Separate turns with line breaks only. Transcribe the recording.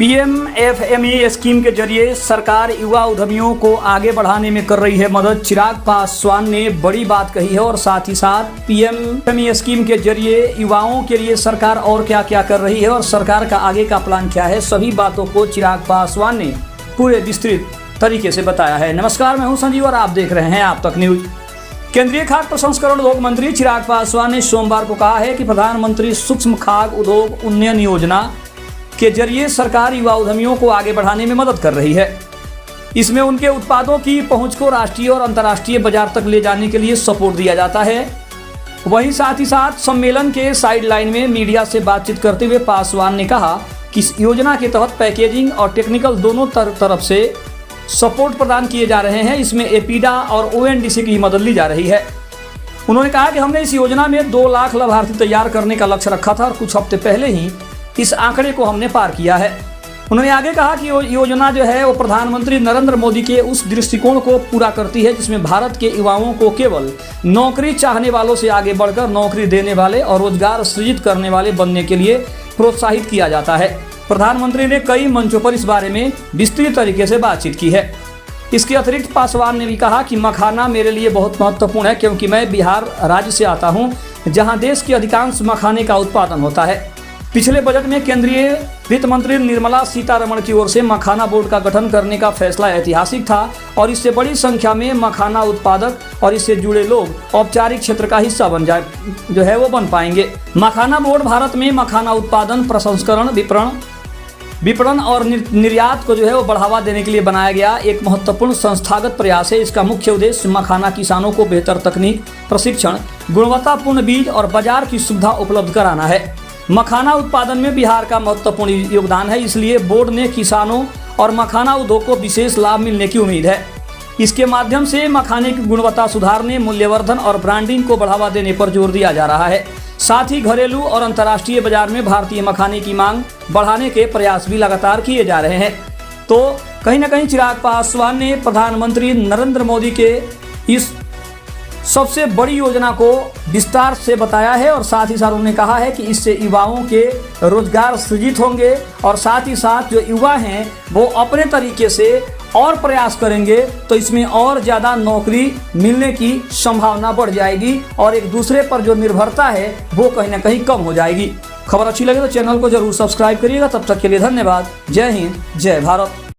PMFME scheme के जरिए सरकार युवा उद्यमियों को आगे बढ़ाने में कर रही है मदद। चिराग पासवान ने बड़ी बात कही है और साथ ही साथ पीएमएफएमई स्कीम के जरिए युवाओं के लिए सरकार और क्या क्या कर रही है और सरकार का आगे का प्लान क्या है, सभी बातों को चिराग पासवान ने पूरे विस्तृत तरीके से बताया है। नमस्कार, मैं हूं संजीव और आप देख रहे हैं आप तक न्यूज। केंद्रीय खाद्य प्रसंस्करण उद्योग मंत्री चिराग पासवान ने सोमवार को कहा है कि प्रधानमंत्री सूक्ष्म खाद्य उद्योग उन्नयन योजना के जरिए सरकार युवा उद्यमियों को आगे बढ़ाने में मदद कर रही है। इसमें उनके उत्पादों की पहुंच को राष्ट्रीय और अंतर्राष्ट्रीय बाजार तक ले जाने के लिए सपोर्ट दिया जाता है। वहीं साथ ही साथ सम्मेलन के साइड लाइन में मीडिया से बातचीत करते हुए पासवान ने कहा कि इस योजना के तहत पैकेजिंग और टेक्निकल दोनों तरफ से सपोर्ट प्रदान किए जा रहे हैं। इसमें एपीडा और ओएनडीसी की मदद ली जा रही है। उन्होंने कहा कि हमने इस योजना में 2 लाख लाभार्थी तैयार करने का लक्ष्य रखा था और कुछ हफ्ते पहले ही इस आंकड़े को हमने पार किया है। उन्होंने आगे कहा कि योजना जो है वो प्रधानमंत्री नरेंद्र मोदी के उस दृष्टिकोण को पूरा करती है जिसमें भारत के युवाओं को केवल नौकरी चाहने वालों से आगे बढ़कर नौकरी देने वाले और रोजगार सृजित करने वाले बनने के लिए प्रोत्साहित किया जाता है। प्रधानमंत्री ने कई मंचों पर इस बारे में विस्तृत तरीके से बातचीत की है। इसके अतिरिक्त पासवान ने भी कहा कि मखाना मेरे लिए बहुत महत्वपूर्ण है क्योंकि मैं बिहार राज्य से आता हूं, जहां देश के अधिकांश मखाने का उत्पादन होता है। पिछले बजट में केंद्रीय वित्त मंत्री निर्मला सीतारमण की ओर से मखाना बोर्ड का गठन करने का फैसला ऐतिहासिक था और इससे बड़ी संख्या में मखाना उत्पादक और इससे जुड़े लोग औपचारिक क्षेत्र का हिस्सा बन पाएंगे। मखाना बोर्ड भारत में मखाना उत्पादन, प्रसंस्करण, विपणन और निर्यात को वो बढ़ावा देने के लिए बनाया गया एक महत्वपूर्ण संस्थागत प्रयास है। इसका मुख्य उद्देश्य मखाना किसानों को बेहतर तकनीक, प्रशिक्षण, गुणवत्तापूर्ण बीज और बाजार की सुविधा उपलब्ध कराना है। मखाना उत्पादन में बिहार का महत्वपूर्ण योगदान है, इसलिए बोर्ड ने किसानों और मखाना उद्योग को विशेष लाभ मिलने की उम्मीद है। इसके माध्यम से मखाने की गुणवत्ता सुधारने, मूल्यवर्धन और ब्रांडिंग को बढ़ावा देने पर जोर दिया जा रहा है। साथ ही घरेलू और अंतर्राष्ट्रीय बाजार में भारतीय मखाने की मांग बढ़ाने के प्रयास भी लगातार किए जा रहे हैं। तो कहीं ना कहीं चिराग पासवान ने प्रधानमंत्री नरेंद्र मोदी के इस सबसे बड़ी योजना को विस्तार से बताया है और साथ ही साथ उन्होंने कहा है कि इससे युवाओं के रोजगार सृजित होंगे और साथ ही साथ जो युवा हैं वो अपने तरीके से और प्रयास करेंगे तो इसमें और ज़्यादा नौकरी मिलने की संभावना बढ़ जाएगी और एक दूसरे पर जो निर्भरता है वो कहीं ना कहीं कम हो जाएगी। खबर अच्छी लगे तो चैनल को जरूर सब्सक्राइब करिएगा। तब तक के लिए धन्यवाद। जय हिंद, जय भारत।